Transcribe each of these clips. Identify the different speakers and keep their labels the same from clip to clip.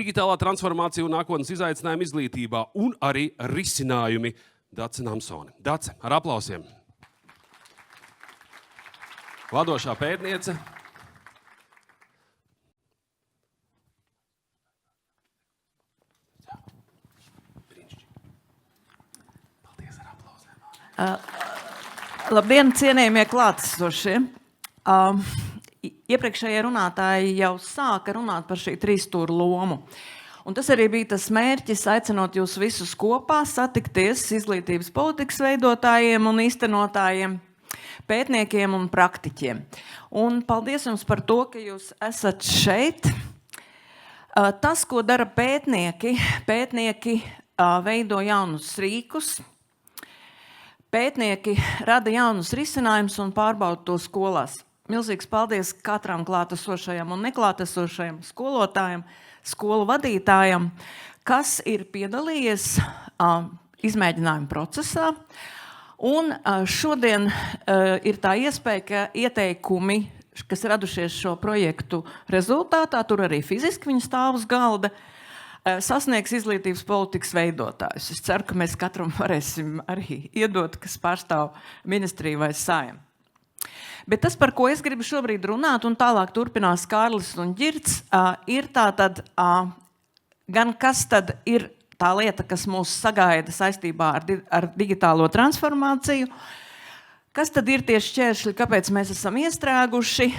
Speaker 1: digitālā transformācija un nākotnes izaicinājumi izglītībā un arī risinājumi. Dace Namsone. Dace, ar aplausiem. Vadošā pētniece. Paldies ar aplausiem.
Speaker 2: Labdien, cienījamie klātesošie. Iepriekšējie runātāji jau sāka runāt par šī trīsstūra lomu. Un tas arī bija tas mērķis, aicinot jūs visus kopā satikties izglītības politikas veidotājiem un īstenotājiem, pētniekiem un praktiķiem. Un paldies jums par to, ka jūs esat šeit. Tas, ko dara pētnieki veido jaunus rīkus, pētnieki rada jaunus risinājumus un pārbauda to skolās. Milzīgs paldies katram klātesošajam un neklātesošajam skolotājam, skolu vadītājam, kas ir piedalījies izmēģinājuma procesā. Un šodien ir tā iespēja, ka ieteikumi, kas radušies šo projektu rezultātā, tur arī fiziski viņi stāv uz galda, sasniegs izglītības politikas veidotājus. Es ceru, ka mēs katram varēsim arī iedot, kas pārstāv ministriju vai Saeimu. Bet tas, par ko es gribu šobrīd runāt, un tālāk turpinās Kārlis un Ģirds, ir tātad, gan kas tad ir tā lieta, kas mūs sagaida saistībā ar digitālo transformāciju, kas tad ir tieši šķēršļi, kāpēc mēs esam iestrēguši,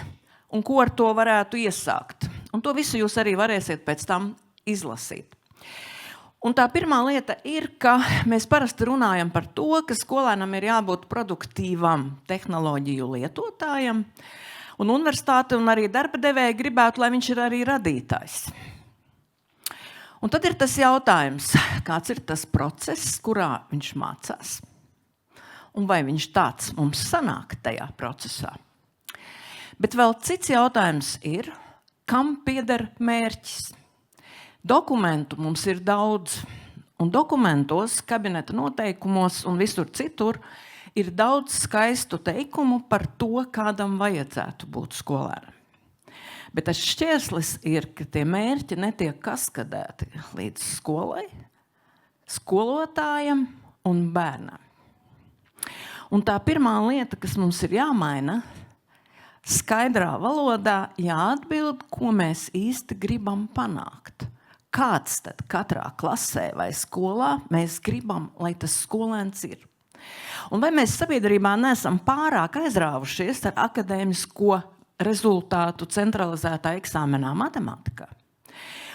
Speaker 2: un ko ar to varētu iesākt. Un to visu jūs arī varēsiet pēc tam izlasīt. Un tā pirmā lieta ir, ka mēs parasti runājam par to, ka skolēnam ir jābūt produktīvam tehnoloģiju lietotājam, un universitāte un arī darba devēji gribētu, lai viņš ir arī radītājs. Un tad ir tas jautājums, kāds ir tas process, kurā viņš mācās, un vai viņš tāds mums sanāk tajā procesā. Bet vēl cits jautājums ir, kam pieder mērķis? Dokumentu mums ir daudz, un dokumentos, kabineta noteikumos un visur citur ir daudz skaistu teikumu par to, kādam vajadzētu būt skolēnam. Bet tas šķērslis ir, ka tie mērķi netiek kaskadēti līdz skolai, skolotājam un bērnam. Un tā pirmā lieta, kas mums ir jāmaina, skaidrā valodā jāatbild, ko mēs īsti gribam panākt. Kāds tad katrā klasē vai skolā mēs gribam, lai tas skolēns ir? Un vai mēs sabiedrībā neesam pārāk aizrāvušies ar akadēmisko rezultātu centralizētā eksāmenā matemātikā?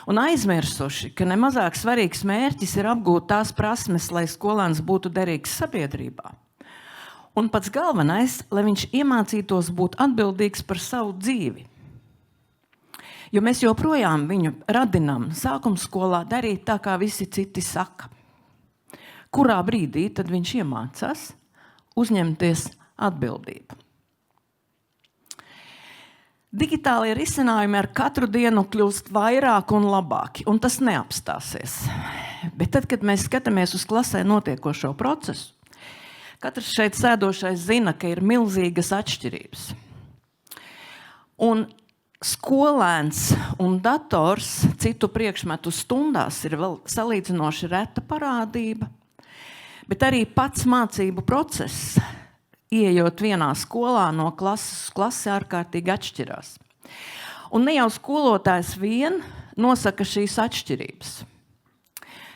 Speaker 2: Un aizmirsuši, ka nemazāk svarīgs mērķis ir apgūt tās prasmes, lai skolēns būtu derīgs sabiedrībā. Un pats galvenais, lai viņš iemācītos būt atbildīgs par savu dzīvi. Jo mēs joprojām viņu radinām sākumskolā darīt tā, kā visi citi saka. Kurā brīdī tad viņš iemācās uzņemties atbildību? Digitālie risinājumi ar katru dienu kļūst vairāk un labāki, un tas neapstāsies. Bet tad, kad mēs skatāmies uz klasē notiekošo procesu, katrs šeit sēdošais zina, ka ir milzīgas atšķirības. Un skolēns un dators citu priekšmetu stundās ir vēl salīdzinoši reta parādība, bet arī pats mācību process, ieejot vienā skolā no klases uz klasi, ārkārtīgi atšķirās. Un ne jau skolotājs vien nosaka šīs atšķirības.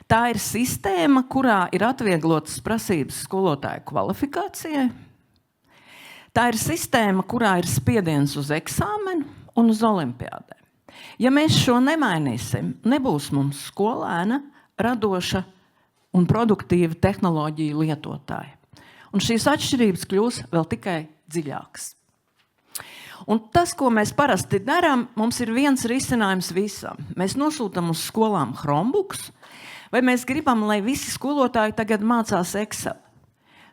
Speaker 2: Tā ir sistēma, kurā ir atvieglotas prasības skolotāju kvalifikācijai. Tā ir sistēma, kurā ir spiediens uz eksāmenu un uz olimpiādēm. Ja mēs šo nemainīsim, nebūs mums skolēna, radoša un produktīva tehnoloģiju lietotāja. Un šīs atšķirības kļūs vēl tikai dziļākas. Un tas, ko mēs parasti darām, mums ir viens risinājums visam. Mēs nosūtam uz skolām Chromebooks, vai mēs gribam, lai visi skolotāji tagad mācās Excel.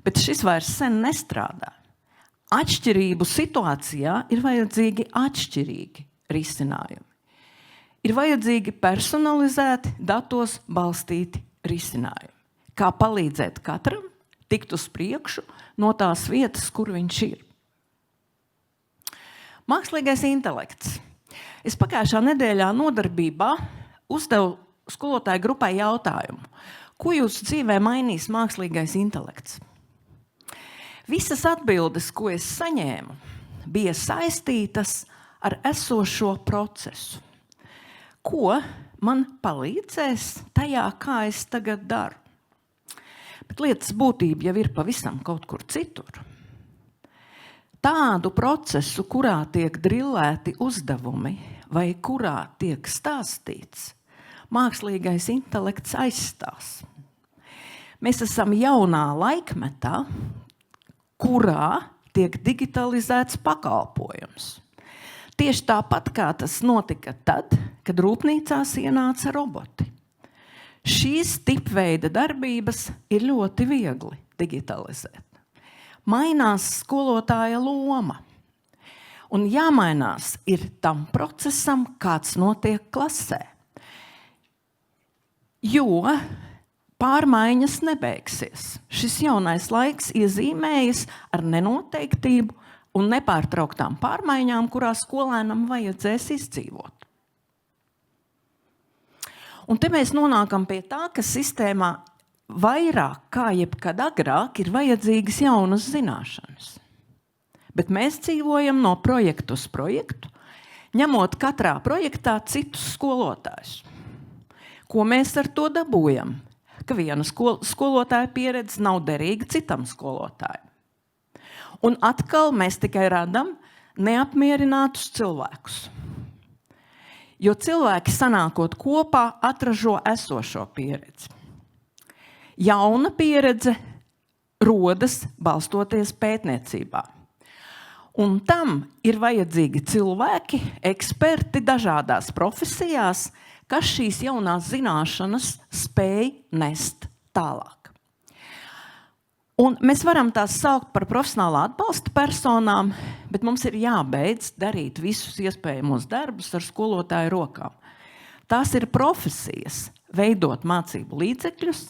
Speaker 2: Bet šis vairs sen nestrādā. Atšķirību situācijā ir vajadzīgi atšķirīgi risinājumi. Ir vajadzīgi personalizēti, datos balstīti risinājumi. Kā palīdzēt katram tikt uz priekšu no tās vietas, kur viņš ir. Mākslīgais intelekts. Es pagājušā nedēļā nodarbībā uzdevu skolotāju grupai jautājumu, ko jūsu dzīvē mainīs mākslīgais intelekts? Visas atbildes, ko es saņēmu, bija saistītas ar esošo procesu. Ko man palīdzēs tajā, kā es tagad daru? Bet lietas būtība jau ir pavisam kaut kur citur. Tādu procesu, kurā tiek drillēti uzdevumi vai kurā tiek stāstīts, mākslīgais intelekts aizstās. Mēs esam jaunā laikmetā, kurā tiek digitalizēts pakalpojums. Tieši tāpat kā tas notika tad, kad rūpnīcās ienāca roboti. Šīs tipveida darbības ir ļoti viegli digitalizēt. Mainās skolotāja loma. Un jāmainās ir tam procesam, kāds notiek klasē. Jo pārmaiņas nebeigsies. Šis jaunais laiks iezīmējas ar nenoteiktību un nepārtrauktām pārmaiņām, kurās skolēnam vajadzēs izdzīvot. Un te mēs nonākam pie tā, ka sistēmā vairāk kā jebkad agrāk ir vajadzīgas jaunas zināšanas. Bet mēs dzīvojam no projektu uz projektu, ņemot katrā projektā citus skolotājus. Ko mēs ar to dabūjam? Ka viena skolotāja pieredze nav derīga citam skolotājam. Un atkal mēs tikai radam neapmierinātus cilvēkus. Jo cilvēki sanākot kopā atražo esošo pieredzi. Jauna pieredze rodas balstoties pētniecībā. Un tam ir vajadzīgi cilvēki, eksperti dažādās profesijās, kas šīs jaunās zināšanas spēj nest tālāk. Un mēs varam tās saukt par profesionālā atbalsta personām, bet mums ir jābeidz darīt visus iespējamos darbus ar skolotāju rokām. Tās ir profesijas, veidot mācību līdzekļus,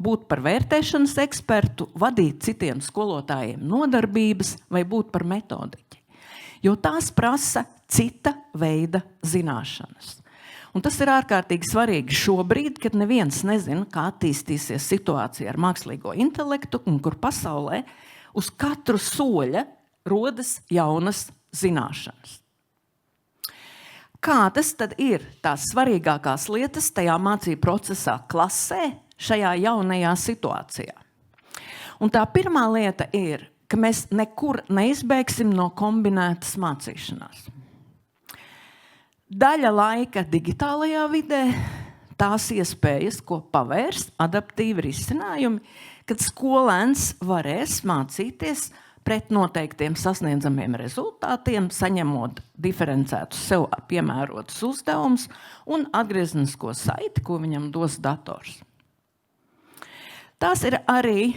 Speaker 2: būt par vērtēšanas ekspertu, vadīt citiem skolotājiem nodarbības vai būt par metodiķi. Jo tās prasa cita veida zināšanas. Un tas ir ārkārtīgi svarīgi šobrīd, kad neviens nezina, kā attīstīsies situācija ar mākslīgo intelektu un kur pasaulē uz katru soļa rodas jaunas zināšanas. Kādas tad ir tās svarīgākās lietas tajā mācību procesā klasē šajā jaunajā situācijā? Un tā pirmā lieta ir, ka mēs nekur neizbēgsim no kombinētas mācīšanās. Daļa laika digitālajā vidē, tās iespējas, ko pavērs adaptīvi risinājumi, kad skolēns varēs mācīties pret noteiktiem sasniedzamiem rezultātiem, saņemot diferencētus sev piemērotus uzdevumus un atgriezenisko saiti, ko viņam dos dators. Tās ir arī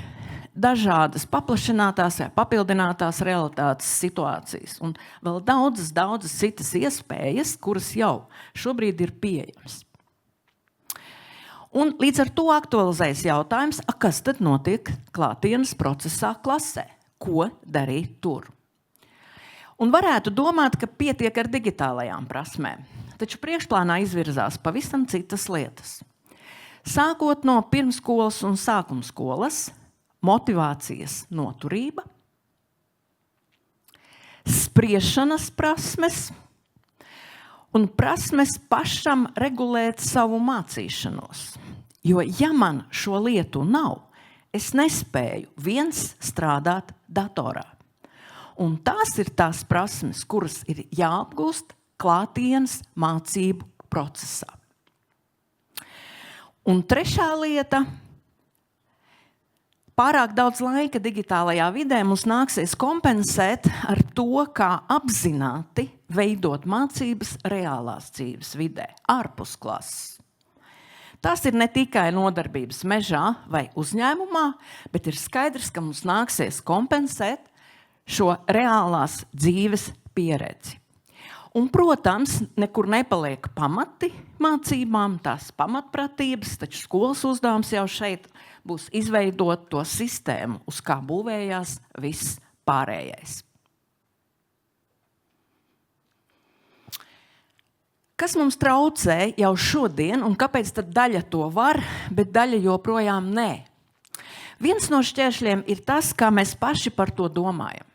Speaker 2: dažādas paplašinātās vai papildinātās realitātes situācijas un vēl daudzas citas iespējas, kuras jau šobrīd ir pieejamas. Un līdz ar to aktualizējas jautājums, kas tad notiek klātienes procesā klasē? Ko darīt tur? Un varētu domāt, ka pietiek ar digitālajām prasmēm, taču priekšplānā izvirzās pavisam citas lietas. Sākot no pirmskolas un sākumskolas, motivācijas noturība, spriešanas prasmes un prasmes pašam regulēt savu mācīšanos. Jo ja man šo lietu nav, es nespēju viens strādāt datorā. Un tās ir tās prasmes, kuras ir jāapgūst klātienes mācību procesā. Un trešā lieta – pārāk daudz laika digitālajā vidē mums nāksies kompensēt ar to, kā apzināti veidot mācības reālās dzīves vidē, ārpus klases. Tās ir ne tikai nodarbības mežā vai uzņēmumā, bet ir skaidrs, ka mums nāksies kompensēt šo reālās dzīves pieredzi. Un, protams, nekur nepaliek pamati mācībām, tās pamatpratības, taču skolas uzdevums jau šeit būs izveidot to sistēmu, uz kā būvējās viss pārējais. Kas mums traucē jau šodien, un kāpēc tad daļa to var, bet daļa joprojām nē? Viens no šķēršļiem ir tas, kā mēs paši par to domājam.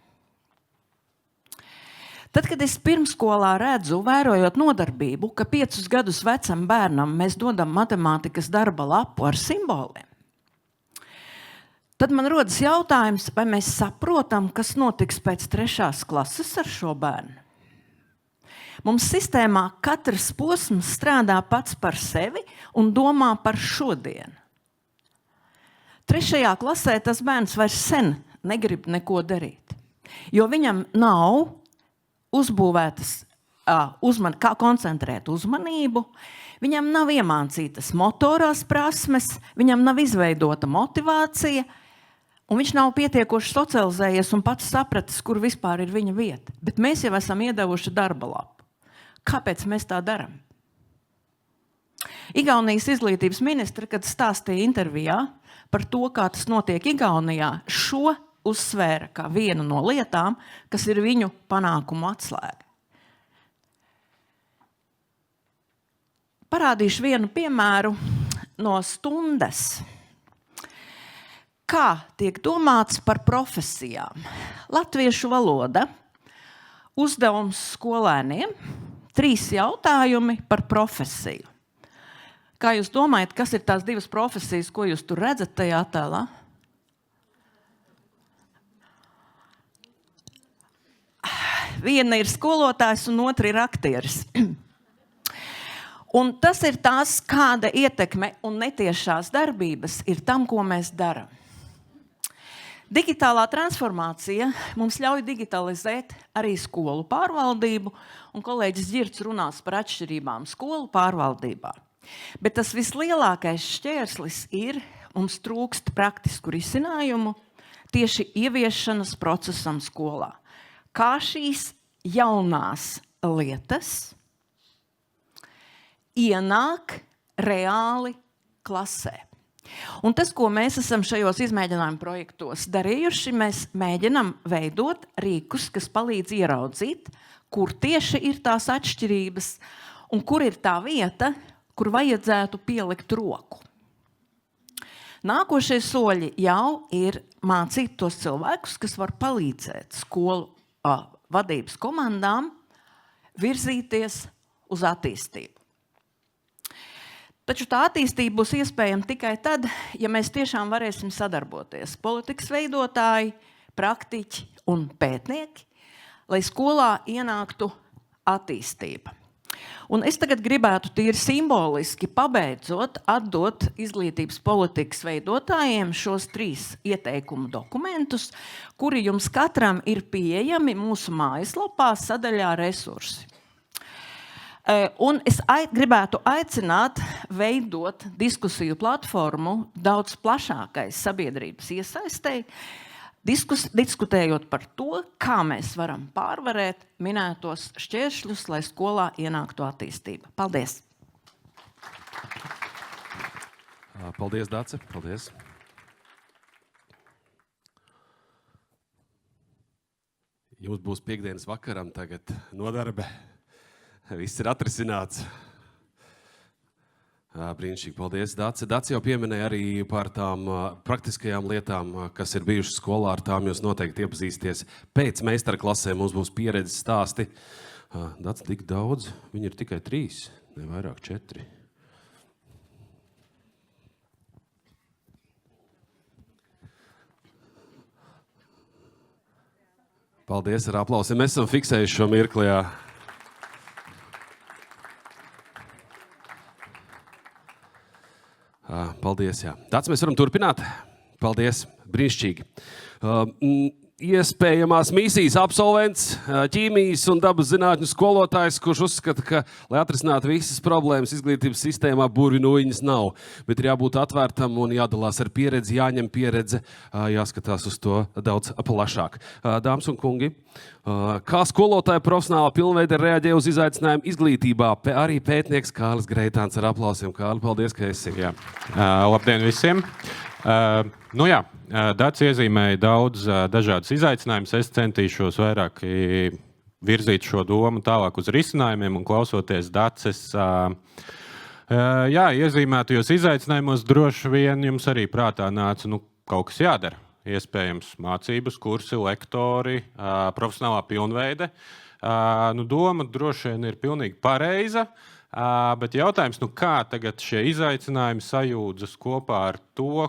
Speaker 2: Tad, kad es pirmskolā redzu, vērojot nodarbību, ka 5 gadus vecam bērnam mēs dodam matemātikas darba lapu ar simboliem, tad man rodas jautājums, vai mēs saprotam, kas notiks pēc 3. klases ar šo bērnu. Mums sistēmā katrs posms strādā pats par sevi un domā par šodienu. 3. klasē tas bērns vairs sen negrib neko darīt, jo viņam nav uzbūvētas, kā koncentrēt uzmanību, viņam nav iemācītas motorās prasmes, viņam nav izveidota motivācija, un viņš nav pietiekoši socializējies un pats sapratis, kur vispār ir viņa vieta. Bet mēs jau esam iedevuši darba lapu. Kāpēc mēs tā darām? Igaunijas izglītības ministra, kad stāstīja intervijā par to, kā tas notiek Igaunijā, šo uzsvēra kā vienu no lietām, kas ir viņu panākumu atslēga. Parādīšu vienu piemēru no stundas. Kā tiek domāts par profesijām? Latviešu valoda, uzdevums skolēniem, 3 jautājumi par profesiju. Kā jūs domājat, kas ir tās 2 profesijas, ko jūs tur redzat tajā attēlā? Viena ir skolotājs un otra ir aktieris. Un tas ir tās, kāda ietekme un netiešās darbības ir tam, ko mēs darām. Digitālā transformācija mums ļauj digitalizēt arī skolu pārvaldību, un kolēģis Ģirts runās par atšķirībām skolu pārvaldībā. Bet tas vislielākais šķērslis ir, mums trūkst praktisku risinājumu tieši ieviešanas procesam skolā. Kā šīs jaunās lietas ienāk reāli klasē. Un tas, ko mēs esam šajos izmēģinājumu projektos darījuši, mēs mēģinam veidot rīkus, kas palīdz ieraudzīt, kur tieši ir tās atšķirības un kur ir tā vieta, kur vajadzētu pielikt roku. Nākošie soļi jau ir mācīt tos cilvēkus, kas var palīdzēt skolu vadības komandām virzīties uz attīstību. Taču tā attīstība būs iespējama tikai tad, ja mēs tiešām varēsim sadarboties. Politikas veidotāji, praktiķi un pētnieki, lai skolā ienāktu attīstība. Un es tagad gribētu tīri simboliski pabeidzot atdot izglītības politikas veidotājiem šos 3 ieteikumu dokumentus, kuri jums katram ir pieejami mūsu mājaslapā sadaļā resursi. Un es gribētu aicināt veidot diskusiju platformu daudz plašākai sabiedrības iesaistei, diskutējot par to, kā mēs varam pārvarēt minētos šķēršļus, lai skolā ienāktu attīstība. Paldies!
Speaker 1: Paldies, Dace. Paldies. Jums būs piekdienas vakaram tagad nodarbe. Viss ir atrisināts. Brīnišķīgi, paldies, Dace. Dace jau pieminēja arī par tām praktiskajām lietām, kas ir bijušas skolā. Ar tām jūs noteikti iepazīsties. Pēc meistarklasē mums būs pieredzes stāsti. Dace, tik daudz? Viņi ir tikai 3, ne vairāk 4. Paldies ar aplausiem. Mēs esam fiksējuši šo mirkli. Paldies, jā. Tāds mēs varam turpināt. Paldies, brīnišķīgi. Iespējamās misijas absolvents, ķīmijas un dabas zinātņu skolotājs, kurš uzskata, ka, lai atrisinātu visas problēmas izglītības sistēmā, burvi nūjiņas nav, bet ir jābūt atvērtam un jādalās ar pieredzi, jāņem pieredze, jāskatās uz to daudz plašāk. Dāmas un kungi, kā skolotāja profesionāla pilnveida reaģē uz izaicinājumu izglītībā, arī pētnieks Kārlis Greitāns ar aplausiem. Kārli, paldies, ka esi.
Speaker 3: Labdien visiem! Dace iezīmēja daudz dažādas izaicinājumus. Es centīšos vairāk virzīt šo domu tālāk uz risinājumiem un klausoties Daces iezīmētajos izaicinājumos, droši vien jums arī prātā nāca kaut kas jādara. Iespējams mācības, kursi, lektori, profesionālā pilnveide. Doma droši vien ir pilnīgi pareiza, bet jautājums, kā tagad šie izaicinājumi sajūdzas kopā ar to,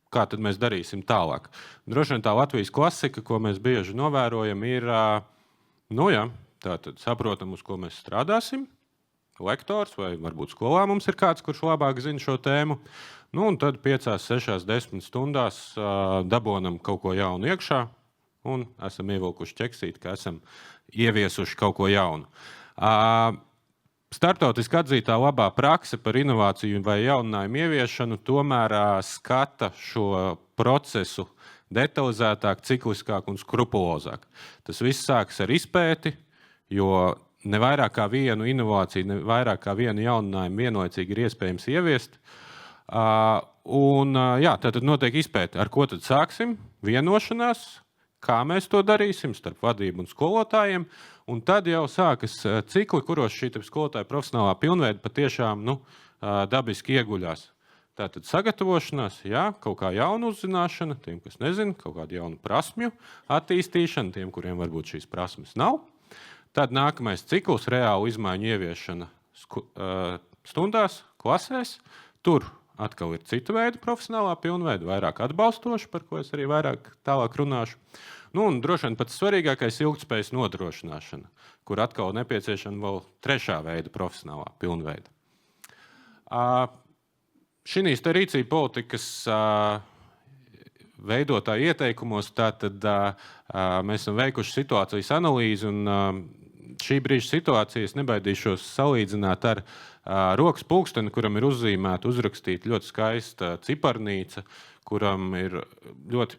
Speaker 3: kā tad mēs darīsim tālāk. Droši vien tā Latvijas klasika, ko mēs bieži novērojam, ir, tātad saprotam, uz ko mēs strādāsim, lektors vai varbūt skolā mums ir kāds, kurš labāk zina šo tēmu, un tad 5, 6, 10 stundās dabonam kaut ko jaunu iekšā un esam ievilkuši ķeksīt, ka esam ieviesuši kaut ko jaunu. Startautiski atzītā labā prakse par inovāciju vai jauninājumu ieviešanu tomēr skata šo procesu detalizētāk, cikliskāk un skrupulozāk. Tas viss sākas ar izpēti, jo ne vairāk kā vienu inovāciju, ne vairāk kā vienu jauninājumu vienlaicīgi ir iespējams ieviest. Tad notiek izpēte. Ar ko tad sāksim? Vienošanās, kā mēs to darīsim starp vadību un skolotājiem. Un tad jau sākas cikli, kuros šī skolotāja profesionālā pilnveide patiešām dabiski ieguļās. Tātad sagatavošanās, kaut kā jauna uzzināšana, tiem, kas nezina, kaut kādu jaunu prasmju attīstīšana, tiem, kuriem varbūt šīs prasmes nav. Tad nākamais cikls, reāla izmaiņu ieviešana stundās, klasēs. Tur atkal ir cita veida profesionālā pilnveide, vairāk atbalstoša, par ko es arī vairāk tālāk runāšu. Un droši vien pats svarīgākais ilgtspējas nodrošināšana, kur atkal nepieciešama vēl trešā veida profesionālā pilnveida. Šīs rīcība politikas veidotāju ieteikumos tātad mēs esam veikuši situācijas analīzi, un šī brīža situācijas nebaidīšos salīdzināt ar rokas pulksteni, kuram ir uzrakstīta ļoti skaista ciparnīca, kuram ir ļoti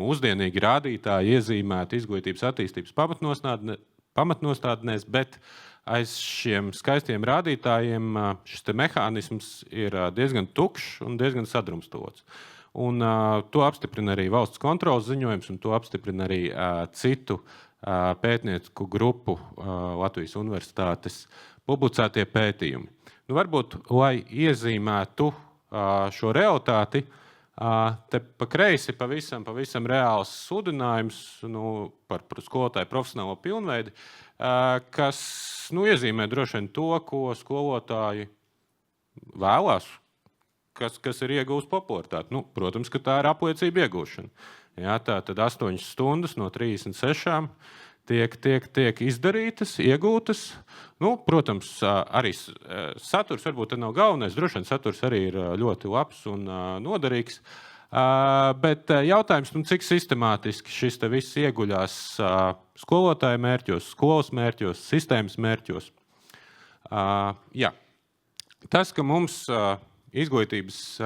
Speaker 3: mūsdienīgi rādītāji iezīmēti izglītības attīstības pamatnostādnēs, bet aiz šiem skaistiem rādītājiem šis mehānisms ir diezgan tukšs un diezgan sadrumstalots. Un to apstiprina arī valsts kontroles ziņojums, un to apstiprina arī citu pētniecisku grupu Latvijas universitātes publicētie pētījumi. Varbūt, lai iezīmētu šo realitāti, te pa kreisi pavisam reāls sludinājums par skolotāju profesionālo pilnveidi, kas iezīmē droši vien to, ko skolotāji vēlās, kas ir iegūst popularitāti. Protams, ka tā ir apliecība iegūšana. Tātad 8 stundas no 36 tiek izdarītas, iegūtas. Protams, arī saturs varbūt nav galvenais, droši vien saturs arī ir ļoti labs un noderīgs, bet jautājums, cik sistemātiski šis te viss ieguļās skolotāju mērķos, skolas mērķos, sistēmas mērķos. Tas, ka mums izglītības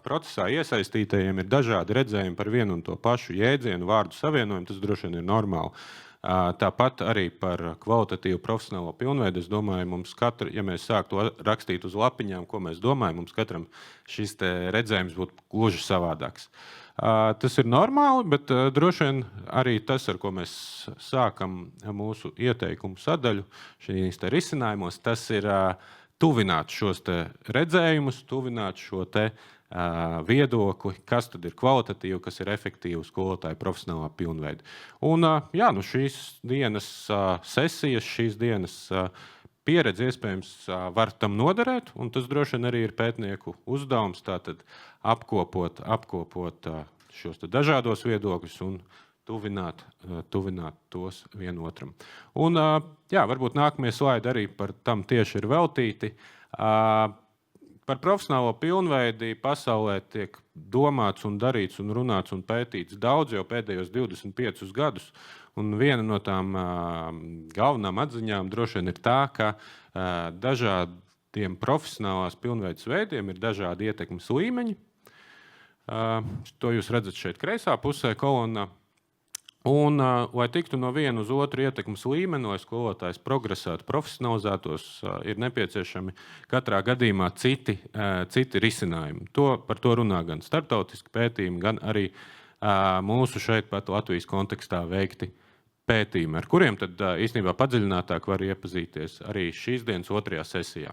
Speaker 3: procesā iesaistītajiem ir dažādi redzējumi par vienu un to pašu jēdzienu, vārdu savienojumu, tas droši vien ir normāli. Tāpat arī par kvalitatīvu profesionālo pilnveidi, es domāju, mums ja mēs sāktu rakstīt uz lapiņām, ko mēs domājam, mums katram šis te redzējums būtu gluži savādāks. Tas ir normāli, bet droši vien arī tas, ar ko mēs sākam mūsu ieteikumu sadaļu šīs te risinājumos, tas ir tuvināt šos te redzējumus, tuvināt šo te viedokli, kas tad ir kvalitatīvi, kas ir efektīvi skolotāju profesionālā pilnveide. Un šīs dienas sesijas, šīs dienas pieredze iespējams var tam noderēt, un tas droši vien arī ir pētnieku uzdevums tātad apkopot šos dažādos viedokļus un tuvināt tos vienotram. Un varbūt nākamie slaidi arī par tam tieši ir veltīti. Par profesionālo pilnveidi pasaulē tiek domāts un darīts un runāts un pētīts daudz jau pēdējos 25 gadus. Un viena no tām galvenām atziņām droši vien ir tā, ka dažādiem profesionālās pilnveides veidiem ir dažādi ietekmes līmeņi. To jūs redzat šeit kreisā pusē kolonnā. Un, lai tiktu no viena uz otru ietekmes līmeni, lai skolotājs progresētu, profesionalizētos, ir nepieciešami katrā gadījumā citi risinājumi. Par to runā gan starptautiski pētījumi, gan arī mūsu šeit pat Latvijas kontekstā veikti pētījumi, ar kuriem tad īstenībā padziļinātāk var iepazīties arī šīs dienas 2. sesijā.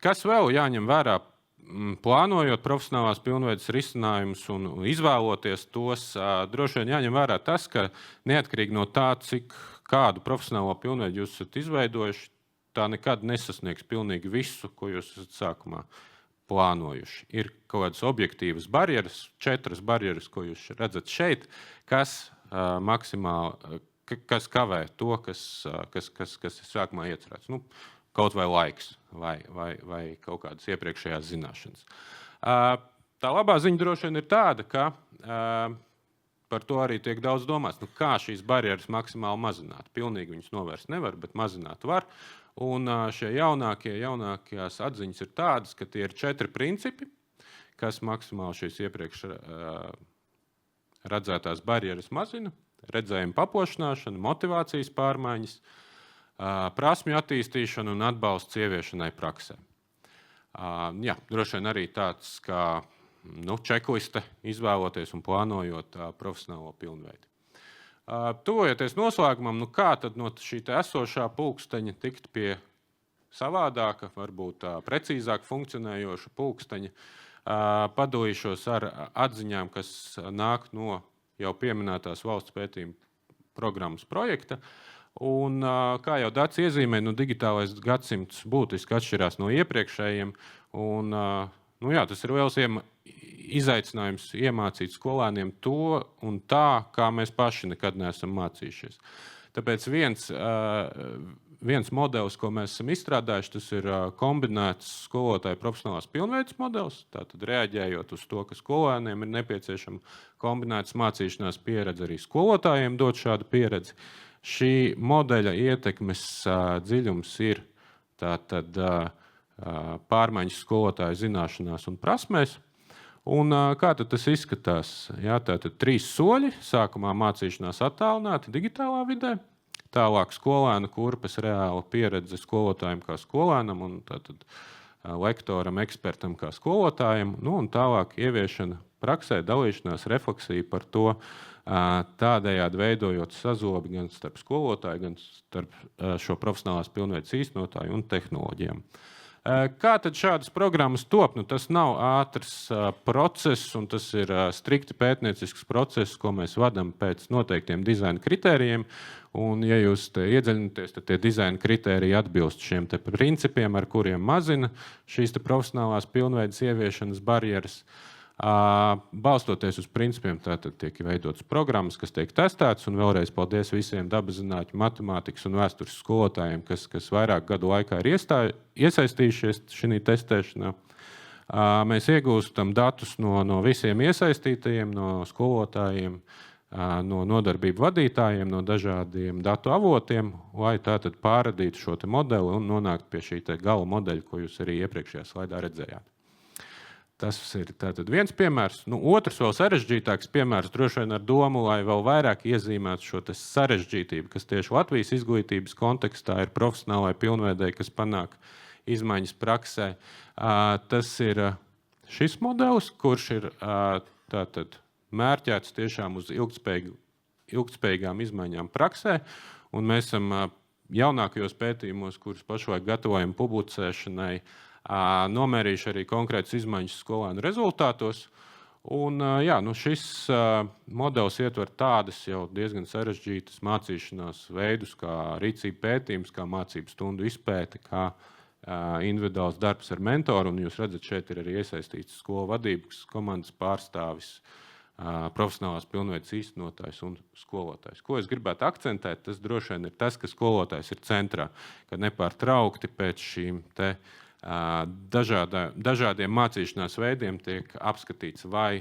Speaker 3: Kas vēl jāņem vērā, plānojot profesionālās pilnveides risinājumus un izvēloties tos, droši vien jāņem vērā tas, ka neatkarīgi no tā, kādu profesionālo pilnveidu jūs esat izveidojuši, tā nekad nesasniegs pilnīgi visu, ko jūs esat sākumā plānojuši. Ir kaut kādas objektīvas barjeras, 4 barjeras, ko jūs redzat šeit, kas maksimāli, kas kavē to, kas ir sākumā iecerēts. Kaut vai laiks, vai kaut kādas iepriekšējās zināšanas. Tā labā ziņa droši vien ir tāda, ka par to arī tiek daudz domāts. Kā šīs barjeras maksimāli mazināt? Pilnīgi viņas novērst nevar, bet mazināt var. Un šie jaunākās atziņas ir tādas, ka tie ir 4 principi, kas maksimāli šīs iepriekš redzētās barjeras mazina. Redzējuma paplašināšana, motivācijas pārmaiņas, prasmju attīstīšana un atbalsts ieviešanai praksē. Droši vien arī tāds kā čekliste izvēloties un plānojot profesionālo pilnveidi. Tuvojoties noslēgumam, kā tad no šī esošā pulksteņa tikt pie savādāka, varbūt precīzāk funkcionējoša pulksteņa, padalīšos ar atziņām, kas nāk no jau pieminētās valsts pētījuma programmas projekta. Un, kā jau Dats iezīmē, digitālais gadsimts būtiski atšķirās no iepriekšējiem. Un, tas ir liels izaicinājums iemācīt skolēniem to un tā, kā mēs paši nekad neesam mācījušies. Tāpēc viens modelis, ko mēs esam izstrādājuši, tas ir kombinēts skolotāju profesionālās pilnveides modelis. Tātad reaģējot uz to, ka skolēniem ir nepieciešama kombinētas mācīšanās pieredze, arī skolotājiem dot šādu pieredzi. Šī modeļa ietekmes dziļums ir tātad pārmaiņas skolotāju zināšanās un prasmēs. Un kā tad tas izskatās? Tātad 3 soļi. Sākumā mācīšanās attālināti digitālā vidē, tālāk skolēna kurpes reāla pieredze skolotājiem kā skolēnam un tātad lektoram, ekspertam kā skolotājiem, un tālāk ieviešana praksē, dalīšanās, refleksija par to, tādējādi veidojot sazobi gan starp skolotāju, gan starp šo profesionālās pilnveides īstenotāju un tehnoloģijām. Kā tad šādas programmas top? Tas nav ātrs process, un tas ir strikti pētniecisks process, ko mēs vadam pēc noteiktiem dizaina kritērijiem. Un, ja jūs te iedziļināties, tad tie dizaina kritēriji atbilst šiem te principiem, ar kuriem mazina šīs te profesionālās pilnveides ieviešanas barjeras. Balstoties uz principiem, tātad tiek veidotas programmas, kas tiek testētas, un vēlreiz paldies visiem dabaszinātņu, matemātikas un vēstures skolotājiem, kas vairāk gadu laikā ir iesaistījušies šī testēšanā. Mēs iegūstam datus no visiem iesaistītajiem, no skolotājiem, no nodarbību vadītājiem, no dažādiem datu avotiem, lai tātad pārradītu šo te modeli un nonāktu pie šī te gala modeļa, ko jūs arī iepriekšējā slaidā redzējāt. Tas ir tātad viens piemērs. Otrs vēl sarežģītāks piemērs droši vien ar domu, lai vēl vairāk iezīmētu šo sarežģītību, kas tieši Latvijas izglītības kontekstā ir profesionālai pilnveidei, kas panāk izmaiņas praksē. Tas ir šis modelis, kurš ir tātad mērķēts tiešām uz ilgtspējīgām izmaiņām praksē, un mēs esam jaunākajos pētījumos, kurus pašlaik gatavojam publicēšanai, nomērījuši arī konkrētas izmaiņas skolēnu rezultātos. Un, šis modelis ietver tādas jau diezgan sarežģītas mācīšanās veidus, kā rīcība pētījums, kā mācību stundu izpēte, kā individuāls darbs ar mentoru. Un jūs redzat, šeit ir arī iesaistīts skolu vadības komandas pārstāvis, profesionālās pilnveides īstenotājs un skolotājs. Ko es gribētu akcentēt, tas droši vien ir tas, ka skolotājs ir centrā, ka nepārtraukti pēc šīm te dažādiem mācīšanās veidiem tiek apskatīts, vai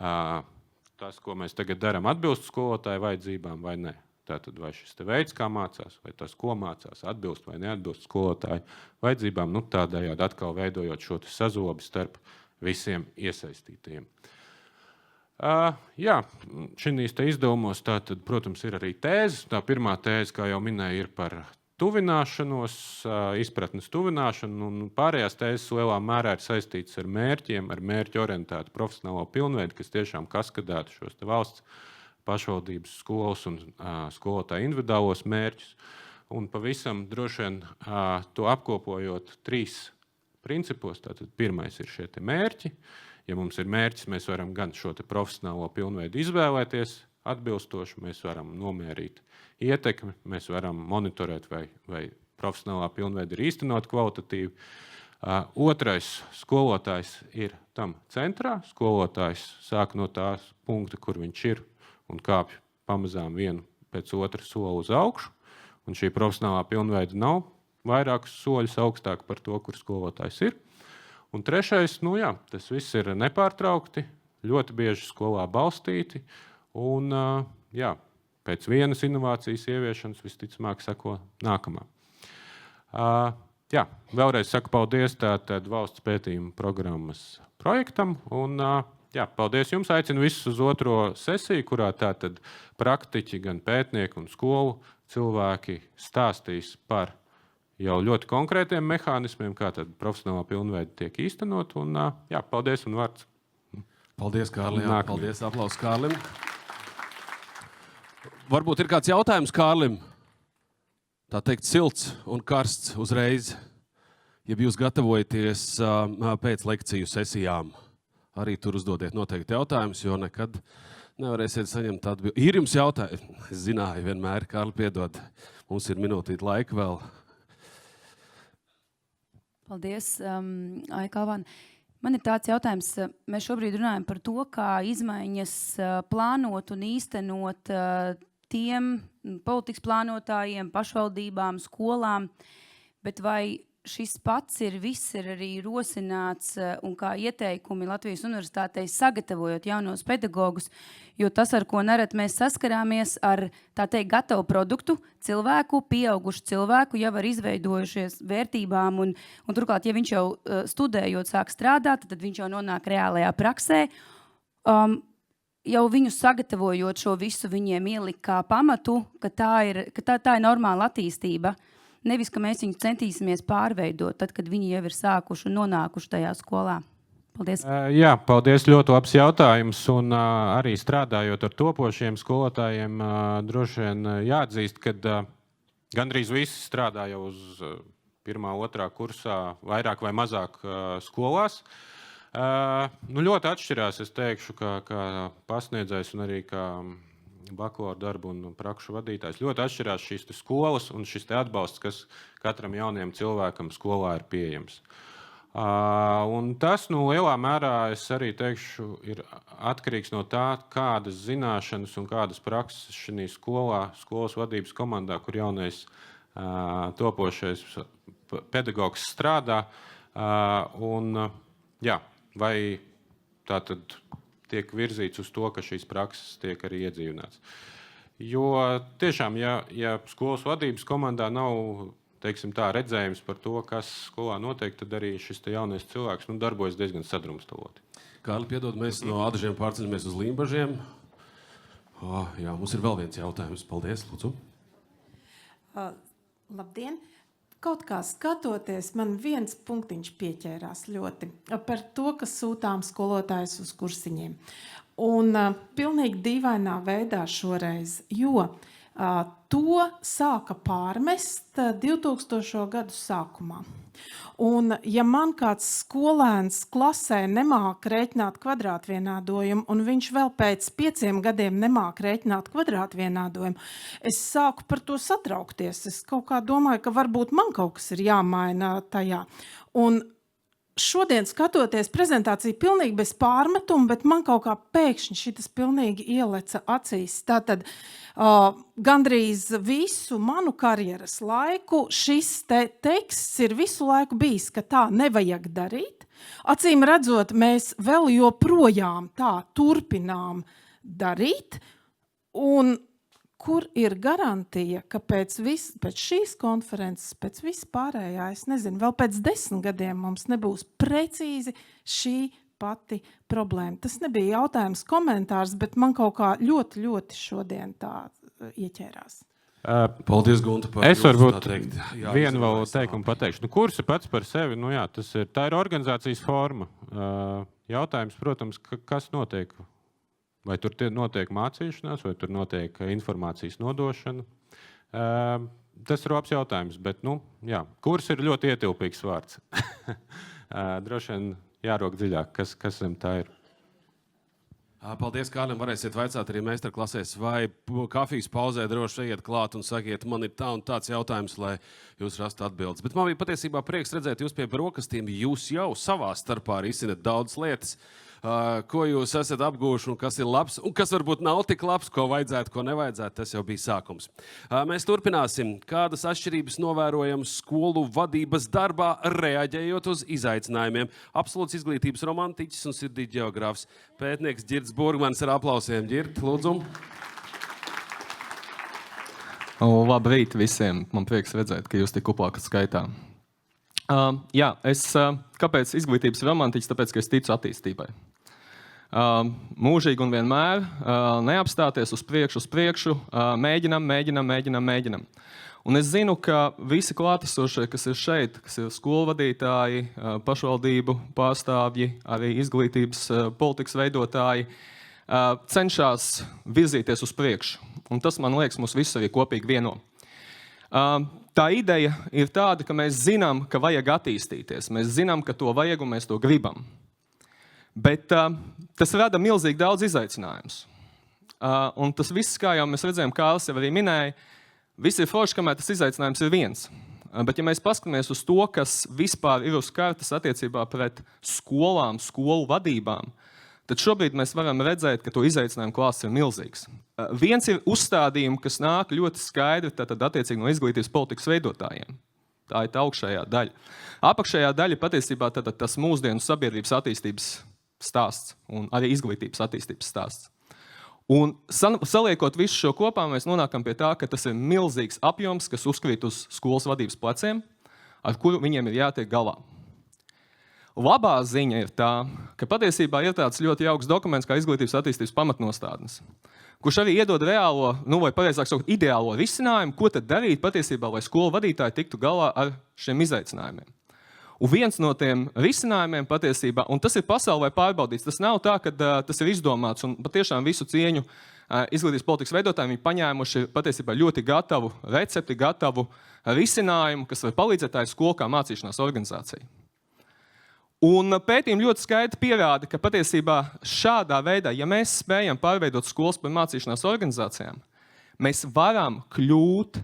Speaker 3: tas, ko mēs tagad darām, atbilst skolotāju vajadzībām vai ne. Tātad vai šis te veids, kā mācās, vai tas, ko mācās, atbilst vai neatbilst skolotāju vajadzībām, tādējādi atkal veidojot šo te sazobi starp visiem iesaistītajiem. Šīs te izdevumos, tātad, protams, ir arī tēzes. Tā pirmā tēze, kā jau minēju, ir par tuvināšanos, izpratnes tuvināšanu, un pārējās tēzes lielā mērā ir saistītas ar mērķiem, ar mērķu orientētu profesionālo pilnveidi, kas tiešām kaskadētu šos te valsts pašvaldības skolas un skolotāju individuālos mērķus. Un pavisam droši vien to apkopojot 3 principos. Tātad pirmais ir šie mērķi. Ja mums ir mērķis, mēs varam gan šo profesionālo pilnveidu izvēlēties atbilstoši, mēs varam nomērīt ietekmi, mēs varam monitorēt, vai profesionālā pilnveida ir īstenot kvalitatīvi. Otrais, skolotājs ir tam centrā. Skolotājs sāk no tās punkta, kur viņš ir, un kāpj pamazām vienu pēc otra soli uz augšu. Un šī profesionālā pilnveida nav vairākus soļus augstāk par to, kur skolotājs ir. Un trešais, tas viss ir nepārtraukti, ļoti bieži skolā balstīti. Un, pēc vienas inovācijas ieviešanas visticamāk sako nākamā. Vēlreiz saku paldies tātad valsts pētījuma programmas projektam. Un, paldies jums. Aicinu visus uz otro sesiju, kurā tātad praktiķi, gan pētnieki un skolu cilvēki stāstīs par jau ļoti konkrētiem mehānismiem, kā tad profesionālā pilnveida tiek īstenot. Un, paldies un vārds.
Speaker 1: Paldies, Kārlim. Paldies, aplausus Kārlim. Varbūt ir kāds jautājums Kārlim? Tā teikt, silts un karsts uzreiz. Ja jūs gatavojaties pēc lekciju sesijām, arī tur uzdodiet noteikti jautājumus, jo nekad nevarēsiet saņemt atbildi. Ir jums jautājumi? Es zināju vienmēr, Kārli, piedod. Mums ir minūtīt laika vēl.
Speaker 4: Paldies, Aikalvan. Man ir tāds jautājums. Mēs šobrīd runājam par to, kā izmaiņas plānot un īstenot tiem politikas plānotājiem, pašvaldībām, skolām, bet vai šis pats viss ir arī rosināts un kā ieteikumi Latvijas universitātei sagatavojot jaunos pedagogus, jo tas, ar ko nereti mēs saskarāmies ar, tā teikt, gatavu produktu, cilvēku, pieaugušu cilvēku, jau ar izveidojušies vērtībām, un turklāt, ja viņš jau studējot sāk strādāt, tad viņš jau nonāk reālajā praksē. Jau viņu sagatavojot šo visu, viņiem ielika kā pamatu, ka tā ir normāla attīstība. Nevis, ka mēs viņus centīsimies pārveidot, tad, kad viņi jau ir sākuši un nonākuši tajā skolā. Paldies.
Speaker 3: Paldies, ļoti labs jautājums. Un arī strādājot ar topošiem skolotājiem, droši vien jāatzīst, ka gandrīz visi strādā jau uz 1., 2. kursā vairāk vai mazāk skolās. Ļoti atšķirās, es teikšu, kā pasniedzējs un arī kā bakalaura darbu un prakšu vadītājs. Ļoti atšķirās šīs skolas un šis atbalsts, kas katram jaunajam cilvēkam skolā ir pieejams. Un tas, lielā mērā, es arī teikšu, ir atkarīgs no tā, kādas zināšanas un kādas prakses šī skolas vadības komandā, kur jaunais topošais pedagogs strādā. Vai tā tad tiek virzīts uz to, ka šīs prakses tiek arī iedzīvināts. Jo tiešām, ja skolas vadības komandā nav, teiksim tā, redzējums par to, kas skolā notiek, tad arī šis jaunais cilvēks darbojas diezgan sadrumstaloti.
Speaker 1: Kārli, piedod, mēs no Ādažiem pārceļamies uz Limbažiem. Mums ir vēl viens jautājums. Paldies, lūdzu.
Speaker 5: Labdien! Kaut kā skatoties, man viens punktiņš pieķērās ļoti par to, ka sūtām skolotājus uz kursiņiem. Un pilnīgi dīvainā veidā šoreiz, jo to sāka pārmest 2000. gadu sākumā. Un ja man kāds skolēns klasē nemāk rēķināt kvadrātvienādojumu, un viņš vēl pēc 5 gadiem nemāk rēķināt kvadrātvienādojumu, es sāku par to satraukties. Es kaut kā domāju, ka varbūt man kaut kas ir jāmaina tajā. Un šodien skatoties prezentāciju pilnīgi bez pārmetuma, bet man kaut kā pēkšņi šitas pilnīgi ieleca acīs. Tātad gandrīz visu manu karjeras laiku šis teksts ir visu laiku bijis, ka tā nevajag darīt. Acīm redzot, mēs vēl joprojām tā turpinām darīt. Un kur ir garantija, ka pēc šīs konferences, pēc vispārējā, es nezinu, vēl pēc 10 gadiem mums nebūs precīzi šī pati problēma. Tas nebija jautājums, komentārs, bet man kaut kā ļoti, ļoti šodien tā ieķērās.
Speaker 1: Paldies, Gunta, par
Speaker 3: es varbūt vienu vēl teikumu pateikšu. Kursi pats par sevi, tā ir organizācijas forma. Jautājums, protams, kas notiek Vai tur notiek mācīšanās, vai tur notiek informācijas nodošana? Tas ir labs jautājums, bet kurs ir ļoti ietilpīgs vārds. Droši vien jārok dziļāk, kas zem tā ir.
Speaker 1: Paldies, Kārlim. Varēsiet vaicāt arī meistarklasēs, vai kafijas pauzē droši iet klāt un sakiet, man ir tā un tāds jautājums, lai jūs rastu atbildes. Bet man bija patiesībā prieks redzēt jūs pie brokastīm. Jūs jau savā starpā risinat daudz lietas, ko jūs esat apguvuši un kas ir labs, un kas varbūt nav tik labs, ko vajadzētu, ko nevajadzētu. Tas jau bija sākums. Mēs turpināsim. Kādas atšķirības novērojam skolu vadības darbā, reaģējot uz izaicinājumiem? Absolūts izglītības romantiķis un sirdī ģeogrāfs pētnieks Ģirds Burgmanis ar aplausiem. Ģirt, lūdzu.
Speaker 6: Labrīt visiem. Man prieks redzēt, ka jūs tik kuplākat skaitā. Kāpēc izglītības romantiķis? Tāpēc, ka es ticu attīstībai. Mūžīgi un vienmēr neapstāties uz priekšu, mēģinam. Un es zinu, ka visi klātesošie, kas ir šeit, kas ir skolu vadītāji, pašvaldību pārstāvji, arī izglītības politikas veidotāji, cenšas virzīties uz priekšu. Un tas, man liekas, mūs visus arī kopīgi vieno. Tā ideja ir tāda, ka mēs zinām, ka vajag attīstīties. Mēs zinām, ka to vajag un mēs to gribam. Bet tas rada milzīgi daudz izaicinājumus. Un tas viss, kā jau mēs redzējām, Kārlis jau arī minēja, viss ir forši, kamēr tas izaicinājums ir viens. Bet ja mēs paskatāmies uz to, kas vispār ir uz kartes attiecībā pret skolām, skolu vadībām, tad šobrīd mēs varam redzēt, ka to izaicinājumu klāsts ir milzīgs. Viens ir uzstādījumi, kas nāk ļoti skaidri attiecīgi no izglītības politikas veidotājiem. Tā ir tā augšējā daļa. Apakšējā daļa patiesībā tas mūsdienu sabiedrības attīstības stāsts un arī izglītības attīstības stāsts. Un saliekot visu šo kopā, mēs nonākam pie tā, ka tas ir milzīgs apjoms, kas uzkrīt uz skolas vadības pleciem, ar kuru viņiem ir jātiek galā. Labā ziņa ir tā, ka patiesībā ir tāds ļoti jauks dokuments kā izglītības attīstības pamatnostādnes, kurš arī iedod reālo, vai pareizāk sakot, ideālo risinājumu, ko tad darīt patiesībā, lai skolu vadītāji tiktu galā ar šiem izaicinājumiem. Un viens no tiem risinājumiem patiesībā, un tas ir pasaulē pārbaudīts, tas nav tā, ka tas ir izdomāts, un patiešām visu cieņu izglītības politikas veidotājiem viņi paņēmuši patiesībā ļoti gatavu recepti, gatavu risinājumu, kas var palīdzēt tā skolu kā mācīšanās organizācija. Un pētījumi ļoti skaidri pierāda, ka patiesībā šādā veidā, ja mēs spējam pārveidot skolas par mācīšanās organizācijām, mēs varam kļūt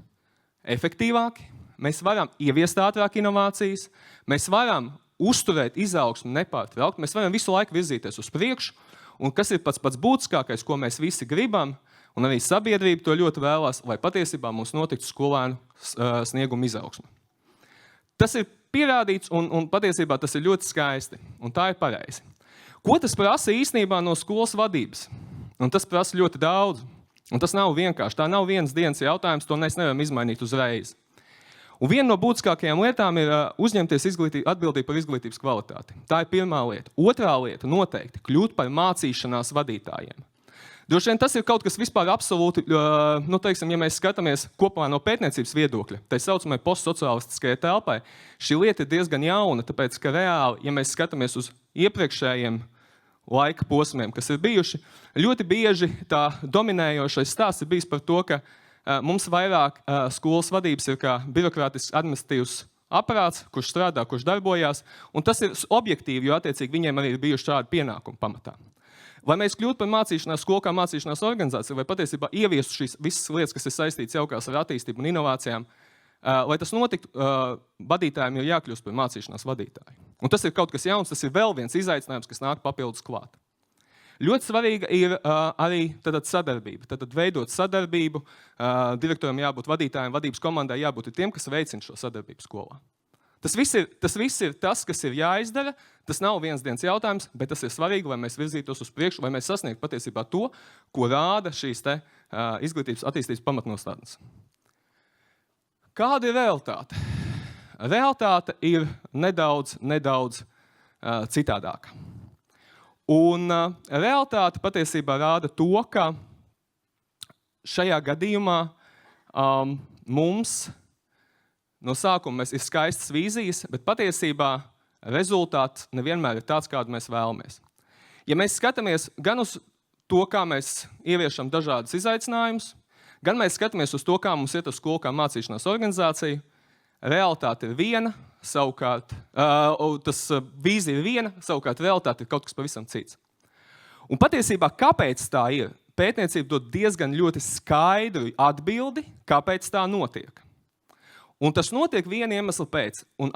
Speaker 6: efektīvāki, mēs varam ieviest ātrāk inovācijas, mēs varam uzturēt izaugsmu nepārtraukti, mēs varam visu laiku virzīties uz priekšu, un kas ir pats būtiskākais, ko mēs visi gribam, un arī sabiedrība to ļoti vēlās, lai patiesībā mums notiktu skolēnu snieguma izaugsme. Tas ir pierādīts, un patiesībā tas ir ļoti skaisti, un tā ir pareizi. Ko tas prasa īstenībā no skolas vadības? Un tas prasa ļoti daudz, un tas nav vienkārši, tā nav vienas dienas jautājums, to mēs nevaram izmainīt uzreiz. Un viena no būtiskākajām lietām ir uzņemties atbildību par izglītības kvalitāti. Tā ir pirmā lieta. Otrā lieta noteikti kļūt par mācīšanās vadītājiem. Droši vien tas ir kaut kas vispār absolūti, ja mēs skatāmies kopā no pētniecības viedokļa, tai saucamai postsociālistiskajai telpai, šī lieta ir diezgan jauna, tāpēc, ka reāli, ja mēs skatāmies uz iepriekšējiem laika posmiem, kas ir bijuši, ļoti bieži tā dominējošais stāsts ir bijis par to, ka mums vairāk skolas vadības ir kā birokrātisks administratīvs aparāts, kurš strādā, kurš darbojās, un tas ir objektīvi, jo attiecīgi viņiem arī ir bijuši šādi pienākumi pamatā. Vai mēs kļūtu par mācīšanās skolu kā mācīšanās organizāciju, vai patiesībā ieviestu šīs visas lietas, kas ir saistītas jaukās ar attīstību un inovācijām, lai tas notiktu, vadītājiem ir jākļūst par mācīšanās vadītāju. Un tas ir kaut kas jauns, tas ir vēl viens izaicinājums, kas nāk papildus klāt. Ļoti svarīga ir arī sadarbība. Tad veidot sadarbību, direktoram jābūt vadītājiem, vadības komandai jābūt tiem, kas veicina šo sadarbību skolā. Tas viss ir tas, kas ir jāizdara. Tas nav viens dienas jautājums, bet tas ir svarīgi, lai mēs virzītos uz priekšu, lai mēs sasniegtu patiesībā to, ko rāda šīs izglītības attīstības pamatnostādnes. Kāda ir realitāte? Realitāte ir nedaudz citādāka. Un realitāte patiesībā rāda to, ka šajā gadījumā mums no sākuma ir skaistas vīzijas, bet patiesībā rezultāts nevienmēr ir tāds, kādu mēs vēlamies. Ja mēs skatāmies gan uz to, kā mēs ieviešam dažādas izaicinājumus, gan mēs skatāmies uz to, kā mums iet uz skolu kā mācīšanās organizācija. Realitāte ir viena, savukārt vīzija ir viena, savukārt realitāte ir kaut kas pavisam cits. Un patiesībā, kāpēc tā ir? Pētniecība dod diezgan ļoti skaidru atbildi, kāpēc tā notiek. Un tas notiek viena iemesla pēc. Un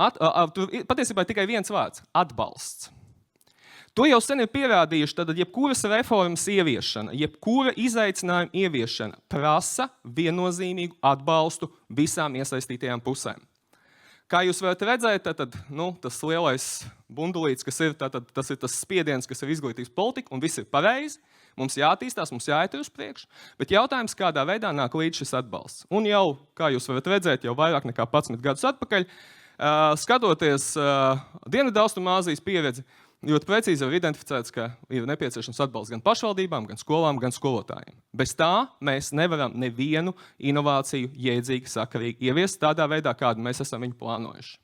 Speaker 6: patiesībā tikai viens vārds – atbalsts. To jau sen ir pierādījuši, tad jebkuras reformas ieviešana, jebkura izaicinājuma ieviešana prasa viennozīmīgu atbalstu visām iesaistītajām pusēm. Kā jūs varat redzēt, tas lielais bundulīts, kas ir, tas ir tas spiediens, kas ir izglītības politika, un viss ir pareizi. Mums jāattīstās, mums jāiet uz priekšu, bet jautājums, kādā veidā nāk līdz šis atbalsts. Un jau, kā jūs varat redzēt, jau vairāk nekā 11 gadus atpakaļ, skatoties Dienvidaustrumāzijas pieredzi, ļoti precīzi ir identificēts, ka ir nepieciešams atbalsts gan pašvaldībām, gan skolām, gan skolotājiem. Bez tā mēs nevaram nevienu inovāciju jēdzīgi, sakarīgi ieviest tādā veidā, kādu mēs esam viņu plānojuši.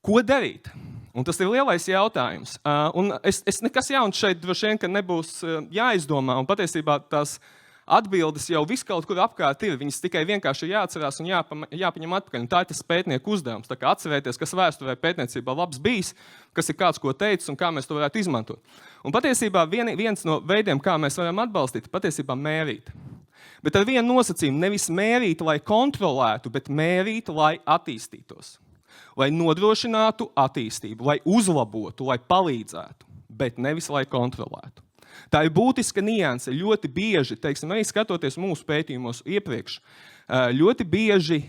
Speaker 6: Ko darīt? Un tas ir lielais jautājums. Un es nekas jauns šeit droši vien, ka nebūs jāizdomā, un patiesībā tās atbildes jau viss kaut kur apkārt ir. Viņas tikai vienkārši jāatcerās un jāpaņem atpakaļ. Un tā ir tas pētnieku uzdevums. Tā kā atcerēties, kas vēsturē pētniecībā labs bijis, kas ir kāds, ko teicis un kā mēs to varētu izmantot. Un patiesībā viens no veidiem, kā mēs varam atbalstīt, patiesībā mērīt. Bet ar vienu nosacījumu nevis mērīt, lai kontrolētu, bet mērīt, lai attīstītos. Lai nodrošinātu attīstību, lai uzlabotu, lai palīdzētu, bet nevis lai kontrolētu. Tā ir būtiska nianse. Ļoti bieži, teiksim, arī skatoties mūsu pētījumos iepriekš, ļoti bieži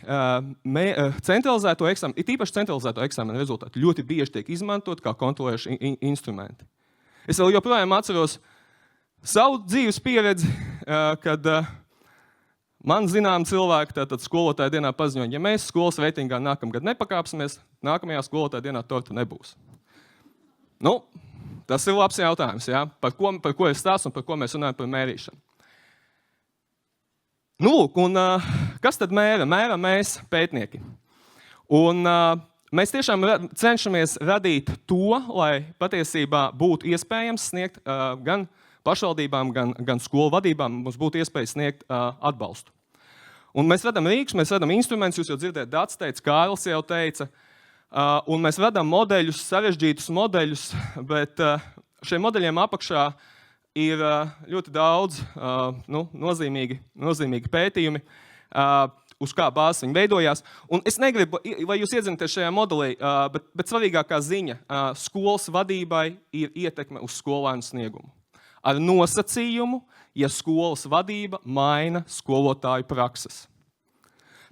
Speaker 6: centralizēto eksāmenu, it īpaši centralizēto eksāmenu rezultāti ļoti bieži tiek izmantot kā kontrolējuši instrumenti. Es vēl joprojām atceros savu dzīves pieredzi, kad man zinām cilvēki, tātad skolotāja dienā paziņoja, ja mēs skolas reitingā nākamgad nepakāpsimies, nākamajā skolotāja dienā torta nebūs. Tas ir labs jautājums, ja? Par ko ir stāsts un par ko mēs runājam par mērīšanu. Kas tad mēra? Mēra mēs, pētnieki. Un mēs tiešām cenšamies radīt to, lai patiesībā būtu iespējams sniegt gan pašvaldībām, gan skolu vadībām, mums būtu iespēja sniegt atbalstu. Un mēs radām rīkus, mēs radām instrumentus, jūs jau dzirdējat, Dats teica, Kārlis jau teica, un mēs radām modeļus, sarežģītus modeļus, bet šiem modeļiem apakšā ir ļoti daudz nozīmīgi pētījumi, uz kā bāzes viņi veidojās. Un es negribu, lai jūs iedzināties šajā modelī, bet svarīgākā ziņa skolas vadībai ir ietekme uz skolēnu sniegumu. Ar nosacījumu, ja skolas vadība maina skolotāju prakses.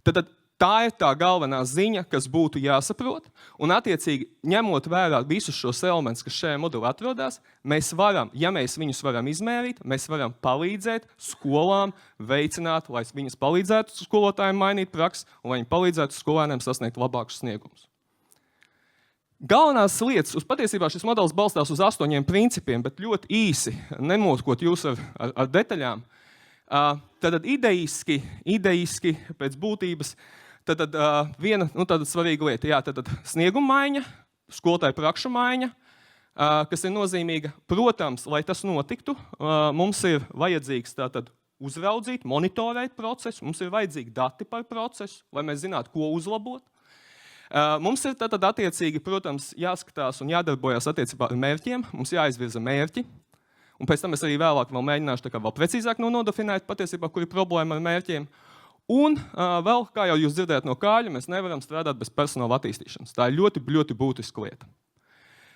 Speaker 6: Tad tā ir tā galvenā ziņa, kas būtu jāsaprot, un attiecīgi, ņemot vērā visus šos elementus, kas šajā modelī atrodas, mēs varam, ja mēs viņus varam izmērīt, mēs varam palīdzēt skolām veicināt, lai viņas palīdzētu skolotājiem mainīt praksi, un lai viņi palīdzētu skolēniem sasniegt labākus sniegumus. Galvenās lietas, patiesībā šis modelis balstās uz 8 principiem, bet ļoti īsi, nemoskot jūs ar detaļām. Tad idejiski pēc būtības, tad viena tāda svarīga lieta, tad snieguma maiņa, skolotāju prakšu maiņa, kas ir nozīmīga. Protams, lai tas notiktu, mums ir vajadzīgs tātad uzraudzīt, monitorēt procesu, mums ir vajadzīgi dati par procesu, lai mēs zinātu, ko uzlabot. Mums ir tātad attiecīgi, protams, jāskatās un jādarbojas attiecībā ar mērķiem, mums jāizvirza mērķi, un pēc tam es arī vēlāk vēl mēģināšu vēl precīzāk nodefinēt patiesībā, kur ir problēma ar mērķiem. Un vēl, kā jau jūs dzirdējat no Kāļa, mēs nevaram strādāt bez personāla attīstīšanas. Tā ir ļoti, ļoti būtiska lieta.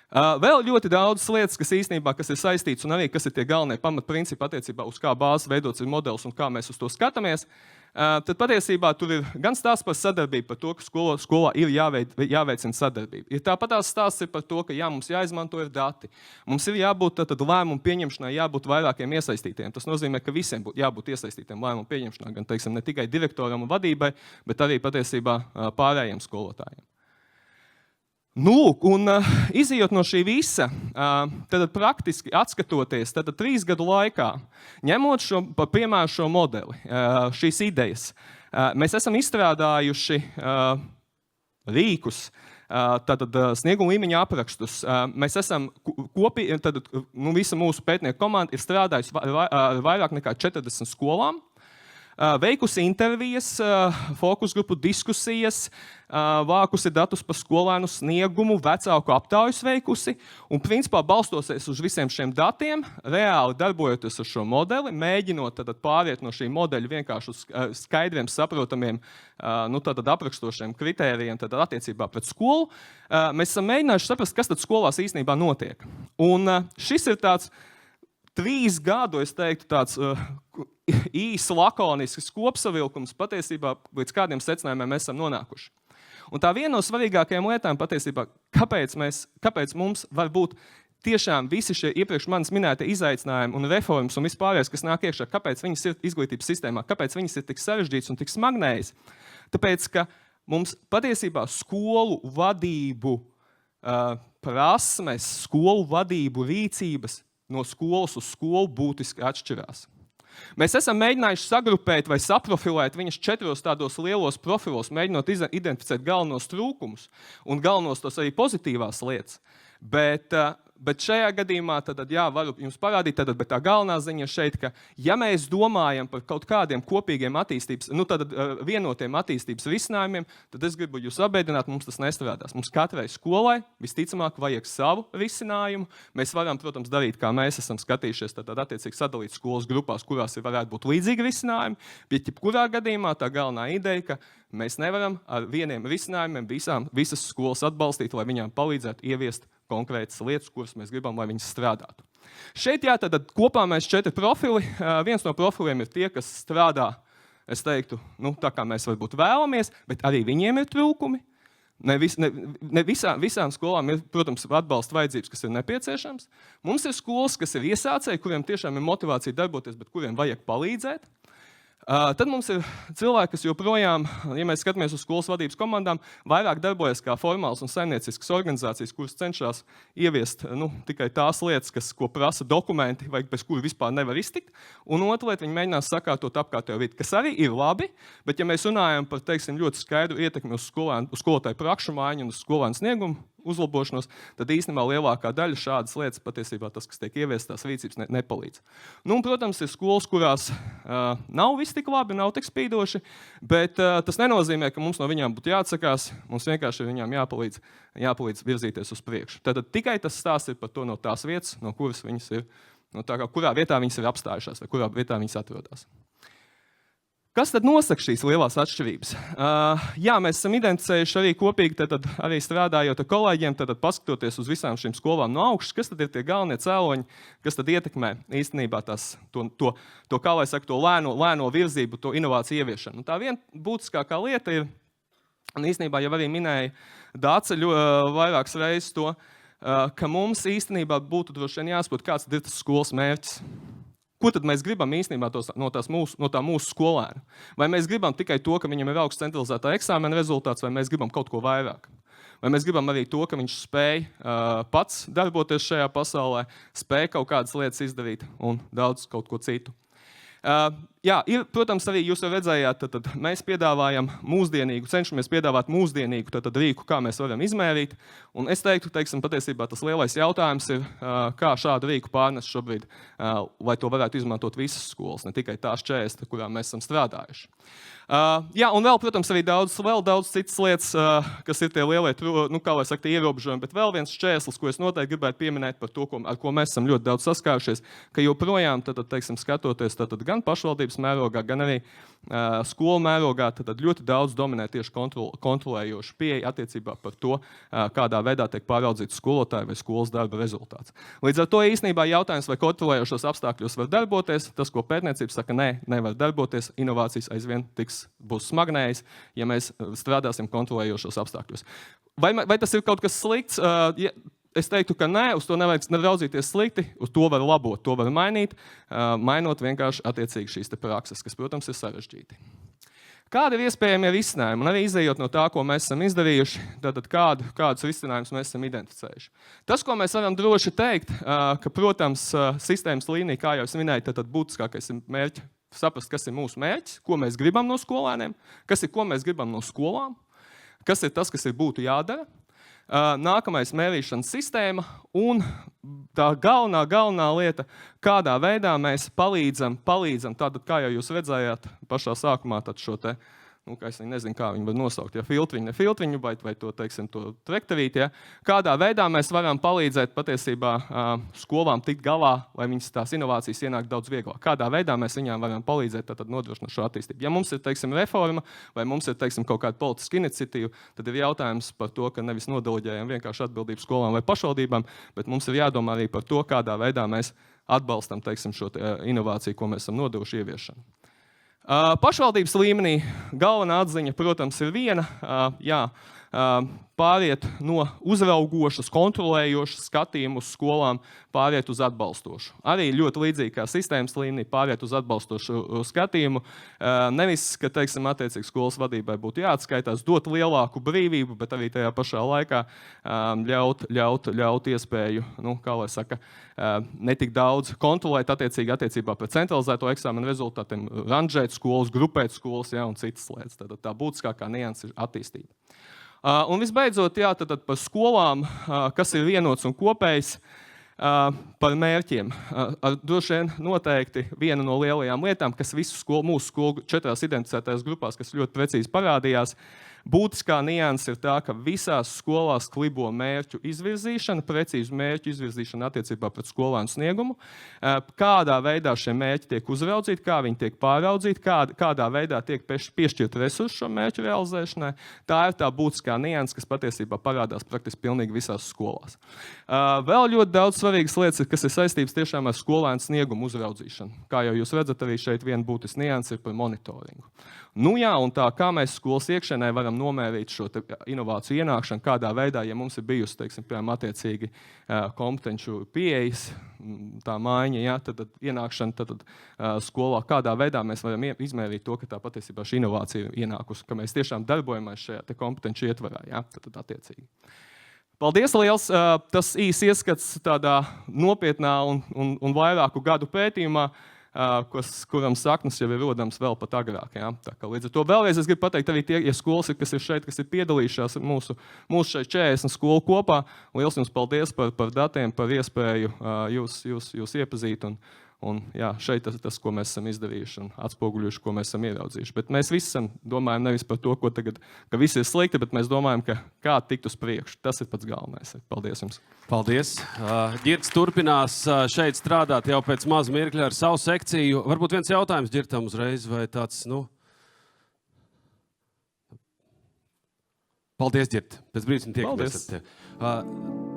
Speaker 6: Vēl ļoti daudz lietas, kas īstenībā kas ir saistīts un arī kas ir tie galvenie pamatprincipi attiecībā uz kā bāzes veidots ir modelis un kā mēs uz to skatāmies. Tad patiesībā tur ir gan stāsts par sadarbību, par to, ka skolā ir jāveicina sadarbība. Ir tāpatās stāsts ir par to, ka mums jāizmanto ir dati. Mums ir jābūt lēmumu pieņemšanai, jābūt vairākiem iesaistītiem. Tas nozīmē, ka visiem būtu jābūt iesaistītiem lēmumu pieņemšanā, gan teiksim, ne tikai direktoram un vadībai, bet arī patiesībā pārējiem skolotājiem. Izejot no šī visa, tad praktiski atskatoties, tad 3 gadu laikā, ņemot par piemēru šo modeli, šīs idejas, mēs esam izstrādājuši rīkus, tātad snieguma līmeņa aprakstus. Mēs esam visa mūsu pētnieku komanda ir strādājusi vairāk nekā 40 skolām, veikusi intervijas, fokus grupu diskusijas, vākusi datus par skolēnu sniegumu, vecāku aptaujas veikusi un, principā, balstoties uz visiem šiem datiem, reāli darbojoties ar šo modeli, mēģinot pāriet no šī modeļa vienkārši uz skaidriem, saprotamiem, aprakstošiem kritērijiem attiecībā pret skolu, mēs esam mēģinājuši saprast, kas tad skolās īstenībā notiek. Un šis ir tāds 3 gadu, es teiktu, tāds īsi lakonisks kopsavilkums patiesībā, līdz kādiem secinājumiem mēs esam nonākuši. Un tā viena no svarīgākajām lietām patiesībā, kāpēc mums var būt tiešām visi šie iepriekš manis minētie izaicinājumi un reformas un vispārējais, kas nāk iekšā, kāpēc viņas ir izglītības sistēmā, kāpēc viņas ir tik sarežģītas un tik smagnējas. Tāpēc, ka mums patiesībā skolu vadību prasmes, skolu vadību rīcības no skolas uz skolu būtiski atšķirās. Mēs esam mēģinājuši sagrupēt vai saprofilēt viņas 4 tādos lielos profilos, mēģinot identificēt galvenos trūkumus un galvenos tos arī pozitīvās lietas. Bet šajā gadījumā varu jums parādīt, bet tā galvenā ziņa šeit, ka ja mēs domājam par kaut kādiem kopīgiem attīstības, vienotiem attīstības risinājumiem, tad es gribu jūs apbēdināt, mums tas nestrādās. Mums katrai skolai visticamāk vajag savu risinājumu. Mēs varam, protams, darīt, kā mēs esam skatījušies, attiecīgi sadalīt skolas grupās, kurās varētu būt līdzīgi risinājumi, bet jebkurā gadījumā tā galvenā ideja, ka mēs nevaram ar vieniem risinājumiem visas skolas atbalstīt, lai viņām palīdzētu ieviest konkrētas lietas, kuras mēs gribam, lai viņas strādātu. Šeit kopā mēs 4 profili. Viens no profiliem ir tie, kas strādā, es teiktu, tā kā mēs varbūt vēlamies, bet arī viņiem ir trūkumi. Visām skolām ir, protams, atbalsta vajadzības, kas ir nepieciešams. Mums ir skolas, kas ir iesācēji, kuriem tiešām ir motivācija darboties, bet kuriem vajag palīdzēt. Tad mums ir cilvēki, kas joprojām, ja mēs skatāmies uz skolas vadības komandām, vairāk darbojas kā formāls un saimnieciskas organizācijas, kuras cenšas ieviest tikai tās lietas, ko prasa dokumenti, vai bez kuru vispār nevar iztikt. Un otra lieta, viņi mēģinās sakārtot apkārtējo vidi, kas arī ir labi, bet ja mēs runājam par, ļoti skaidru ietekmi uz skolotāju prakšu maiņu un uz skolēnu sniegumu uzlabošanos, tad īstenībā lielākā daļa šādas lietas patiesībā tas, kas tiek ieviestas, tās rīcības nepalīdz. Un, protams, ir skolas, kurās nav viss tik labi, nav tik spīdoši, bet tas nenozīmē, ka mums no viņām būtu jāatsakās, mums vienkārši viņām jāpalīdz virzīties uz priekšu. Tātad tikai tas stāsts ir par to no tās vietas, no kuras viņas ir, kurā vietā viņas ir apstājušās vai kurā vietā viņas atrodas. Kas tad nosaka šīs lielās atšķirības? Mēs esam identificējuši arī kopīgi, arī strādājot ar kolēģiem, paskatoties uz visām šīm skolām no augšas, kas tad ir tie galvenie cēloņi, kas tad ietekmē īstenībā to kā lai saka, to lēno virzību, to inovāciju ieviešanu. Un tā viena būtiskākā lieta ir, un īstenībā jau arī minēja Dāce vairākas reizes to, ka mums īstenībā būtu droši vien jāsaprot, kāds ir tas skolas mērķis. Ko tad mēs gribam īstenībā no tā mūsu skolēna? Vai mēs gribam tikai to, ka viņam ir augsts centralizētā eksāmena rezultāts, vai mēs gribam kaut ko vairāk? Vai mēs gribam arī to, ka viņš spēj pats darboties šajā pasaulē, spēj kaut kādas lietas izdarīt un daudz kaut ko citu? Ir, protams, arī jūs jau redzējāt, tad mēs piedāvājam cenšamies piedāvāt mūsdienīgu rīku, kā mēs varam izmērīt. Un es teiktu, patiesībā tas lielais jautājums ir, kā šādu rīku pārnes šobrīd, lai to varētu izmantot visas skolas, ne tikai tās 40, kurām mēs esam strādājuši. Un vēl, protams, arī daudz citas lietas, kas ir tie lielie, ierobežojumi, bet vēl viens šķērslis, ko es noteikti gribētu pieminēt par to, ar ko mēs esam ļoti daudz saskārušies, ka joprojām, skatoties gan pašvaldības mērogā, gan arī skolu mērogā, ļoti daudz dominē tieši kontrolējoša pieeja attiecībā par to, kādā veidā tiek pāraudzīts skolotāju vai skolas darba rezultāts. Līdz ar to īstenībā jautājums, vai kontrolējošos apstākļos var darboties, tas, ko pētniecība saka, nevar darboties, inovācijas aizvien būs smagnējas, ja mēs strādāsim kontrolējošos apstākļos. Vai tas ir kaut kas slikts? Es teiktu, ka nē, uz to nevajag raudzīties slikti, uz to var labot, to var mainīt, mainot vienkārši attiecīgi šīs prakses, kas, protams, ir sarežģīti. Kādi ir iespējamie risinājumi? Un arī izējot no tā, ko mēs esam izdarījuši, kādus risinājumus mēs esam identificējuši. Tas, ko mēs varam droši teikt, ka, protams, sistēmas līmenī, kā jau es minēju, tad būtiskākais ir mērķi, saprast, kas ir mūsu mērķis, ko mēs gribam no skolēniem, ko mēs gribam no skolām, kas ir tas, kas būtu jādara. Nākamais mērīšanas sistēma un tā galvenā lieta, kādā veidā mēs palīdzam, tātad, kā jau jūs redzējāt pašā sākumā, tad šo te, es nezinu, kā viņu var nosaukt, ja filtriņu, vai to, teiksim, to trektarīt, ja? Kādā veidā mēs varam palīdzēt patiesībā skolām tikt galā, lai viņas tās inovācijas ienāk daudz vieglāk. Kādā veidā mēs viņām varam palīdzēt tad nodrošināt šo attīstību. Ja mums ir, teiksim, reforma, vai mums ir, teiksim, kaut kāda politiska iniciatīva, tad ir jautājums par to, ka nevis nodeleģējam vienkārši atbildību skolām vai pašvaldībām, bet mums ir jādomā arī par to, kādā veidā mēs atbalstam, teiksim, šo inovāciju, ko mēs esam nodevuši ieviešanu. Pašvaldības līmenī galvenā atziņa, protams, ir viena, pāriet no uzraugošas, kontrolējošas skatījumu uz skolām, pāriet uz atbalstošu. Arī ļoti līdzīgi kā sistēmas līmenī pāriet uz atbalstošu skatījumu. Nevis, ka, teiksim, attiecīgi skolas vadībai būtu jāatskaitās, dot lielāku brīvību, bet arī tajā pašā laikā ļaut iespēju, kā lai saka, netik daudz kontrolēt attiecībā pret centralizēto eksāmenu rezultātiem, ranžēt skolas, grupēt skolas, un citas lietas. Tātad tā būtiskākā nianse ir attīstība. Un visbeidzot, tad par skolām, kas ir vienots un kopējs, par mērķiem. Droši vien noteikti viena no lielajām lietām, kas mūsu skolu 4 identificētajās grupās, kas ļoti precīzi parādījās, būtiskā nianse ir tā, ka visās skolās klibo mērķu izvirzīšana, precīzu mērķu izvirzīšana attiecībā pret skolēnu sniegumu, kādā veidā šie mērķi tiek uzraudzīti, kā viņi tiek pāraudzīti, kādā veidā tiek piešķirt resursi šo mērķu realizēšanai. Tā ir tā būtiskā nianse, kas patiesībā parādās praktiski pilnīgi visās skolās. Vēl ļoti daudz svarīgas lietas, kas ir saistības tiešām ar skolēnu sniegumu uzraudzīšanu. Kā jau jūs redzat, arī šeit viena būtiska nianse ir par monitoringu. Un tā, kā mēs skolas iekšienē varam nomērīt šo inovāciju ienākšanu, kādā veidā, ja mums ir bijusi, teiksim, piemēram, attiecīgi kompetenču pieejas, tā maiņa, tad ienākšana skolā, kādā veidā mēs varam izmērīt to, ka tā patiesībā šī inovācija ir ienākusi, ka mēs tiešām darbojamies šajā kompetenču ietvarā, tad attiecīgi. Paldies liels! Tas īsi ieskats tādā nopietnā un vairāku gadu pētījumā, kuram saknes jau ir rodams vēl pat agrāk. Līdz ar to vēlreiz es gribu pateikt arī tie, ja skolas, kas ir šeit, kas ir piedalījušās mūsu šeit 40 skolu kopā, liels jums paldies par datiem, par iespēju jūs iepazīt. Un šeit tas, ko mēs esam izdarījuši un atspoguļuši, ko mēs esam ieraudzījuši. Bet mēs visi domājam nevis par to, ka viss ir slikti, bet mēs domājam, kā tikt uz priekšu. Tas ir pats galvenais. Paldies jums!
Speaker 1: Paldies! Ģirds turpinās šeit strādāt jau pēc maza mirkļa ar savu sekciju. Varbūt viens jautājums Ģirtam uzreiz, vai tāds, Paldies, Ģirt! Pēc brīdis tiekamies ar tevi.